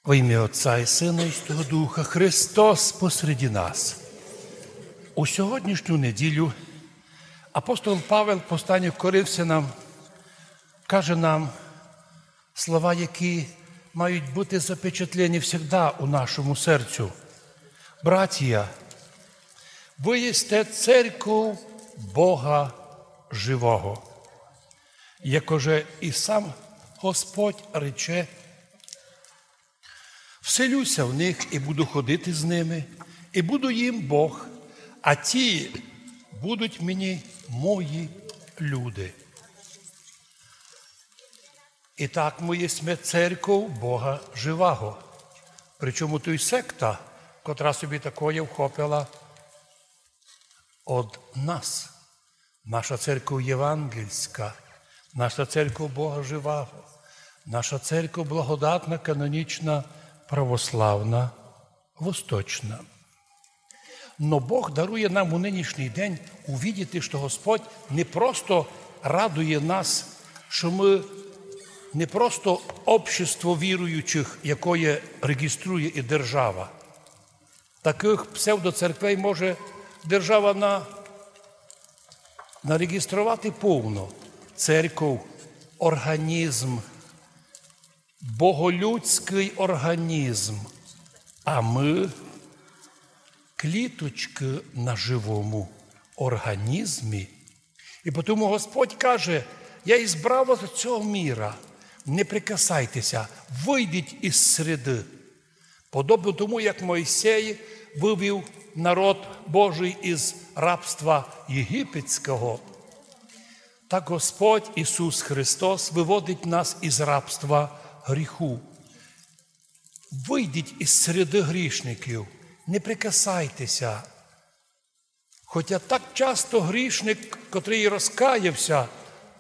Во ім'я Отця і Сина і Святого Духа, Христос посеред нас. У сьогоднішню неділю апостол Павел, посланні Коринфянам, каже нам слова, які мають бути запечатлені завжди у нашому серцю. Братія, ви єсте церков Бога живого, якоже і сам Господь рече: вселюся в них і буду ходити з ними, і буду їм Бог, а ті будуть мені мої люди. І так ми єсме церков Бога живого. Причому той секта, котра собі такое вхопила од нас. Наша церква євангельська, наша церква Бога живого, наша церква благодатна, канонічна, православна, восточна. Но Бог дарує нам у нинішній день увидіти, що Господь не просто радує нас, що ми не просто общество віруючих, яке реєструє і держава. Таких псевдоцерквей може держава нареєструвати повно. Церков – організм, боголюдський організм, а ми – кліточки на живому організмі. І тому Господь каже: я ізбрав вас від цього міра, не прикасайтеся, вийдіть із середи. Подобно тому, як Мойсей вивів народ Божий із рабства єгипетського, так Господь Ісус Христос виводить нас із рабства гріху. Вийдіть із середи грішників, не прикасайтеся. Хоча так часто грішник, котрий розкаявся,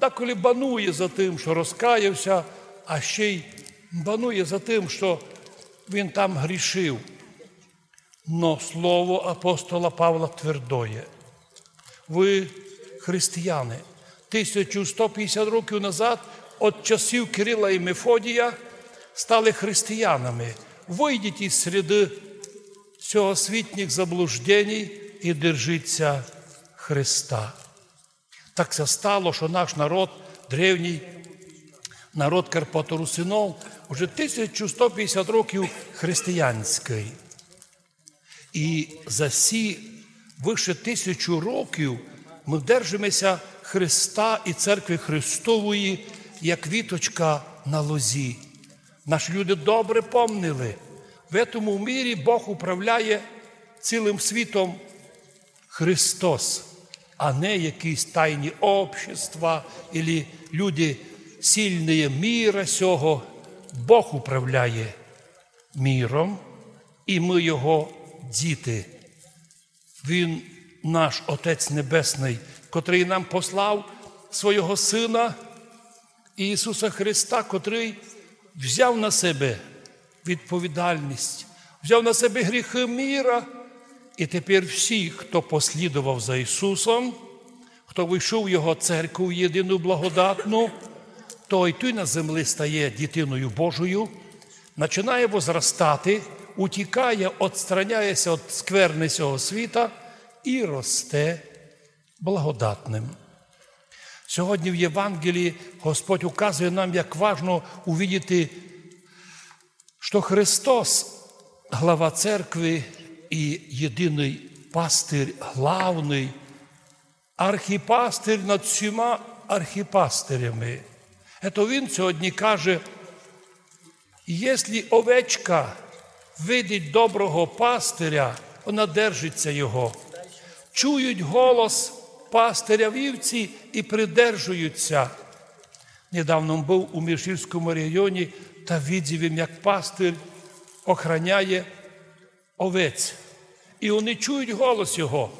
деколи банує за тим, що розкаявся, а ще й банує за тим, що він там грішив. Но слово апостола Павла твердоє: ви, християни, 1150 років назад, від часів Кирила і Мефодія, стали християнами. Вийдіть із середи всьогосвітніх заблуждень і держіться Христа. Так це стало, що наш народ, древній народ Карпаторусинов, вже 1150 років християнський. І за сі вище 1000 років ми держимося Христа і Церкви Христової, як віточка на лозі. Наші люди добре помнили: в цьому мірі Бог управляє цілим світом Христос, а не якісь тайні общества або люди сильні міра сього. Бог управляє міром, і ми Його діти. Він наш Отець Небесний, котрий нам послав свого Сина Ісуса Христа, котрий взяв на себе відповідальність, взяв на себе гріхи міра. І тепер всі, хто послідував за Ісусом, хто вийшов в Його церкву єдину благодатну, той на землі стає дитиною Божою, починає возростати, утікає, відстраняється від скверни цього світа і росте благодатним. Сьогодні в Євангелії Господь указує нам, як важливо увидіти, що Христос, глава церкви і єдиний пастир, главний, архіпастир над всіма архіпастирями. Ето Він сьогодні каже: якщо овечка видить доброго пастиря, вона держиться його. Чують голос пастиря вівці і придержуються. Недавно був у Міжгірському районі та видів, як пастир охороняє овець. І вони чують голос його.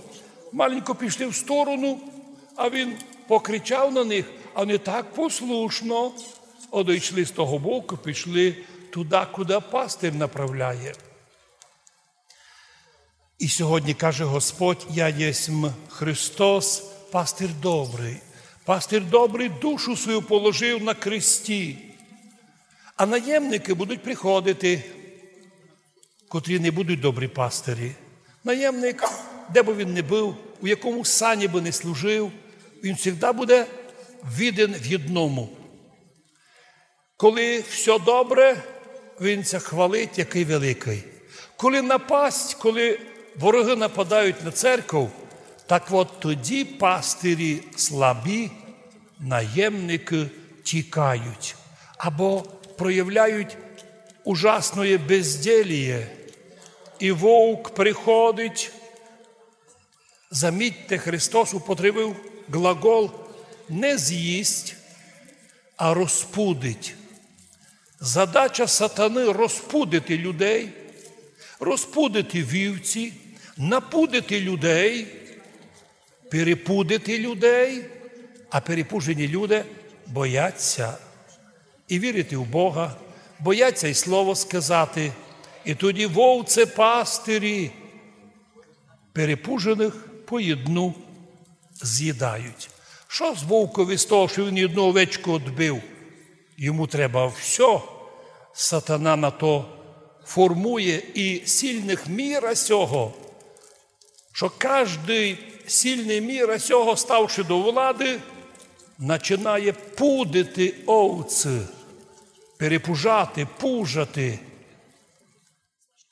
Маленько пішли в сторону, а він покричав на них, а вони так послушно одійшли з того боку, пішли туди, куди пастир направляє. І сьогодні каже Господь: я єсмь Христос, пастир добрий. Пастир добрий душу свою положив на кресті. А наємники будуть приходити котрі не будуть добрі пастирі. Наємник, де б він не був, у якому сані би не служив, він завжди буде виден в одному. Коли все добре, він це хвалить, який великий. Коли напасть, коли вороги нападають на церкву, так от тоді пастирі слабі, наємники тікають або проявляють ужасне безділіє. І вовк приходить. Замітьте, Христос употребив глагол не з'їсть, а розпудить. Задача сатани – розпудити людей, розпудити вівці, напудити людей, перепудити людей, а перепужені люди бояться і вірити в Бога, бояться й слово сказати. І тоді вовце пастирі перепужених по одну з'їдають. Що з вовкові з того, що він одну овечку відбив? Йому треба все. Сатана на то формує і сильних міра сього, що кожен сильний міра сього, ставши до влади, починає пудити овці, перепужати, пужати.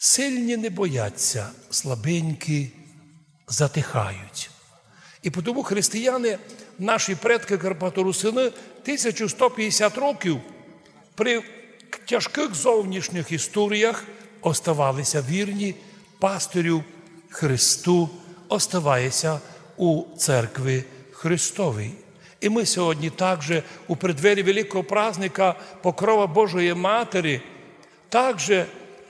Сильні не бояться, слабенькі затихають. І тому християни, наші предки Карпаторусини, 1150 років при тяжких зовнішніх історіях оставалися вірні пастирю Христу, оставаються у церкві Христовій. І ми сьогодні також у преддверии великого праздника Покрова Божої Матері також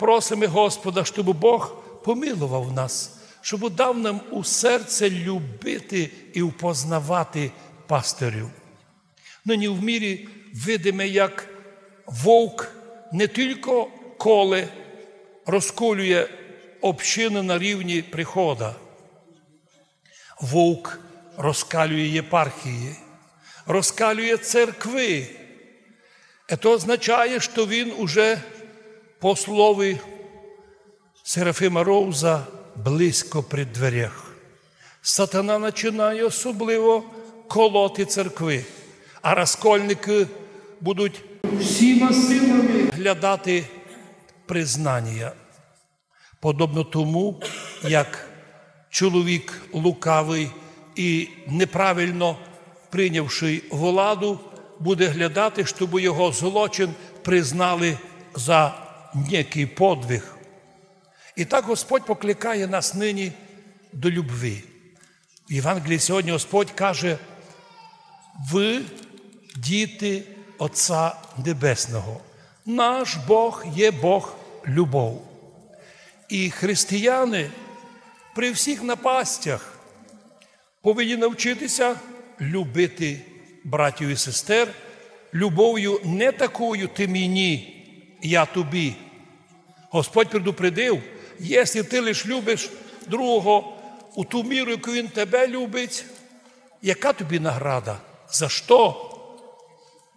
просимо Господа, щоб Бог помилував нас, щоб дав нам у серце любити і впознавати пастирів. Нині в мірі видимо, як вовк не тільки коле, розколює общини на рівні прихода. Вовк розкалює єпархії, розкалює церкви. Це означає, що він уже по слові Серафима Роуза близько при дверях. Сатана починає особливо колоти церкви, а розкольники будуть всіма силами глядати признання. Подобно тому, як чоловік лукавий і неправильно прийнявши владу, буде глядати, щоб його злочин признали за некий подвиг. І так Господь покликає нас нині до любви. В Євангелії сьогодні Господь каже: ви діти Отця Небесного. Наш Бог є Бог любов. І християни при всіх напастях повинні навчитися любити братів і сестер любов'ю не такою «ти мені, я тобі». Господь предупредив: якщо ти лише любиш другого у ту міру, яку він тебе любить, яка тобі награда? За що?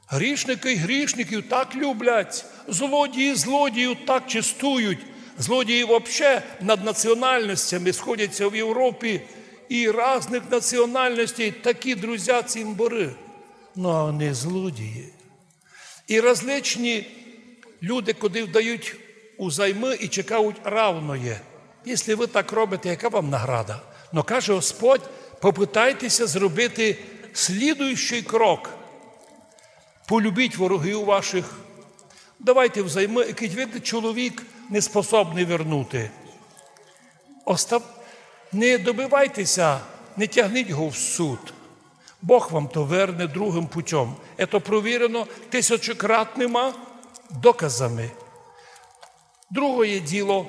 Грішники й грішників так люблять, злодії злодіїв так чистують. Злодії взагалі над національностями сходяться в Європі, і різних національностей такі друзі цим бори. Ну, а вони злодії. І различні люди, куди вдають узайми і чекають равної. Якщо ви так робите, яка вам награда? Но каже Господь: попитайтеся зробити слідуючий крок. Полюбіть ворогів ваших. Давайте взайми, який видите, чоловік не способний вернути. Не добивайтеся, не тягніть його в суд. Бог вам то верне другим путем. Це провірено тисячократними доказами. Друге діло,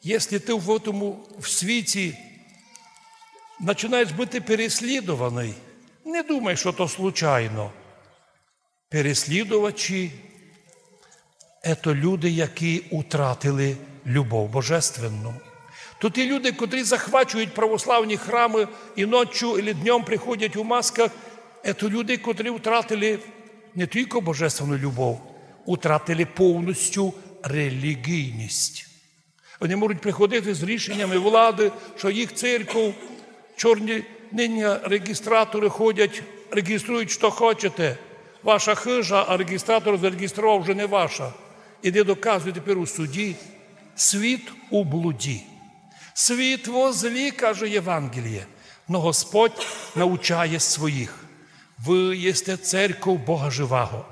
якщо ти в світі починаєш бути переслідуваний, не думай, що то случайно. Переслідувачі – це люди, які втратили любов божественну. То ті люди, котрі захвачують православні храми і ночі, і днем приходять у масках, це люди, котрі втратили не тільки божественну любов, втратили повністю релігійність. Вони можуть приходити з рішеннями влади, що їх церков, чорні нині реєстратори ходять, реєструють, що хочете. Ваша хижа, а реєстратор зареєстрував, вже не ваша. І не доказує тепер у суді. Світ у блуді. Світ во злі, каже Євангеліє, но Господь навчає своїх. Ви єсте церков Бога живого.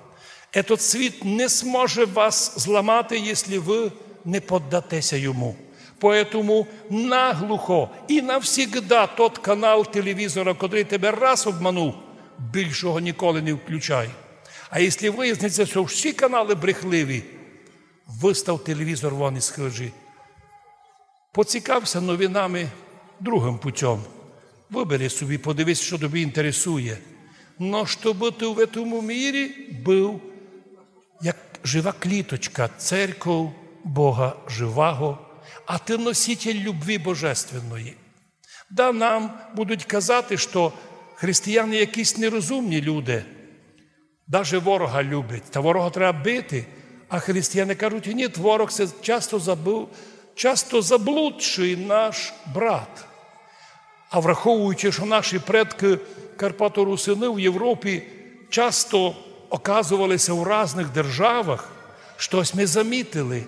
Этот світ не зможе вас зламати, якщо ви не поддатеся йому. Поэтому наглухо і навсігда тот канал телевізора, котрий тебе раз обманув, більшого ніколи не включай. А якщо виясниться, що всі канали брехливі, вистав телевізор вон із хижі. Поцікався новинами другим путем. Вибери собі, подивись, що тобі інтересує. Но щоб ти в цьому мірі був, як жива кліточка, церков Бога живого, а ти носитель любві божественної. Да, нам будуть казати, що християни якісь нерозумні люди, навіть ворога люблять, та ворога треба бити, а християни кажуть, ні, ворог – це часто заблудший наш брат. А враховуючи, що наші предки Карпато-Русини в Європі часто оказувалися в різних державах, щось ми замітили.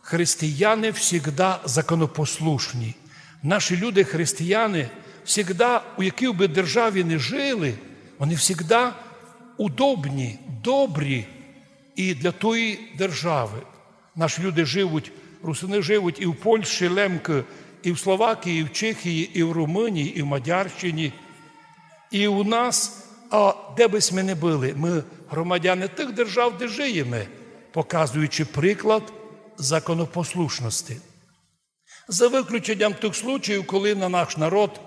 Християни завжди законопослушні. Наші люди-християни завжди, у якій би державі не жили, вони завжди удобні, добрі і для тої держави. Наші люди живуть, русини живуть і в Польщі, Лемки, і в Словакії, і в Чехії, і в Румунії, і в Мадярщині. І у нас, а де би ми не були, ми громадяни тих держав, де живемо, показуючи приклад законопослушності. За виключенням тих случаїв, коли на наш народ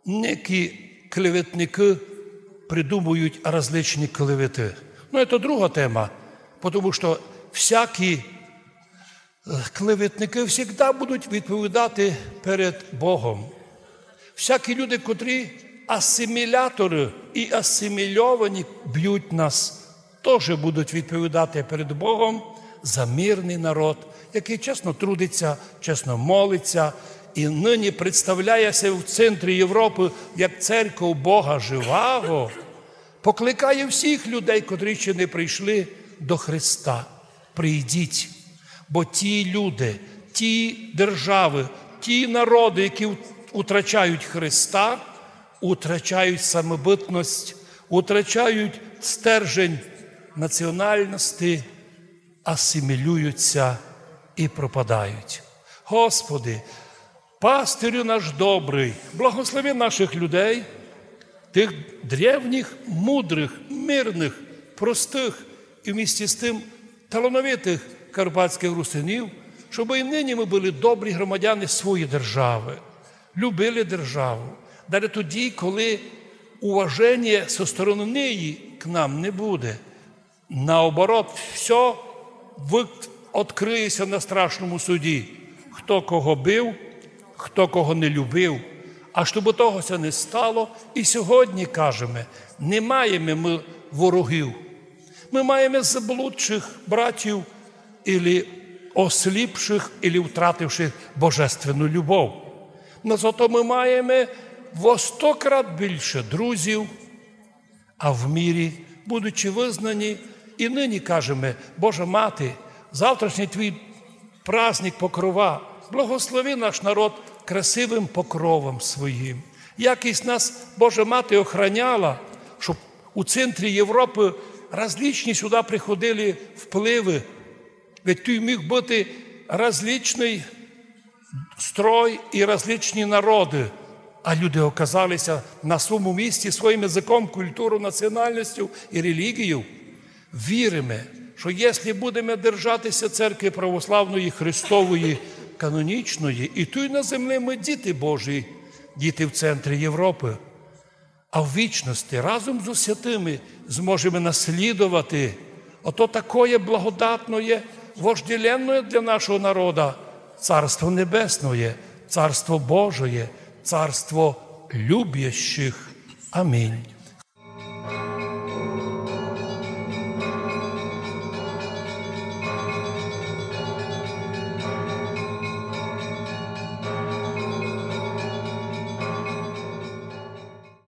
некі клеветники придумують различні клевети. Ну, це друга тема, тому що всякі клеветники завжди будуть відповідати перед Богом. Всякі люди, котрі асимілятори і асимільовані б'ють нас, теж будуть відповідати перед Богом за мирний народ, який чесно трудиться, чесно молиться і нині представляється в центрі Європи як церков Бога живого, покликає всіх людей, котрі ще не прийшли до Христа. Прийдіть, бо ті люди, ті держави, ті народи, які втрачають Христа, втрачають самобутність, втрачають стержень національності, асимілюються і пропадають. Господи, пастирю наш добрий, благослови наших людей, тих древніх, мудрих, мирних, простих і вместе з тим талановитих карпатських русинів, щоб і нині ми були добрі громадяни своєї держави, любили державу. Далі тоді, коли уваження зі сторони неї к нам не буде. Наоборот, все відкриється на страшному суді. Хто кого бив, хто кого не любив. А щоб того це не стало, і сьогодні, кажемо, не маємо ми ворогів. Ми маємо заблудших братів, або осліпших, або втративших божественну любов. Но зато ми маємо во 100 крат більше друзів, а в мірі, будучи визнані, і нині кажемо, Божа Мати, завтрашній твій праздник Покрова, благослови наш народ красивим покровом своїм. Якість нас Божа Мати охраняла, щоб у центрі Європи различні сюди приходили впливи. Ведь тут міг бути различний строй і различні народи, а люди оказалися на своєму місці своїм язиком, культурою, національністю і релігією. Віримо, що якщо будемо держатися церкви православної, Христової, канонічної, і тут на землі ми діти Божі, діти в центрі Європи, а в вічності разом з святими зможемо наслідувати ото такое благодатное, вожделенное для нашого народу Царство Небесное, Царство Божие, Царство любящих. Амінь.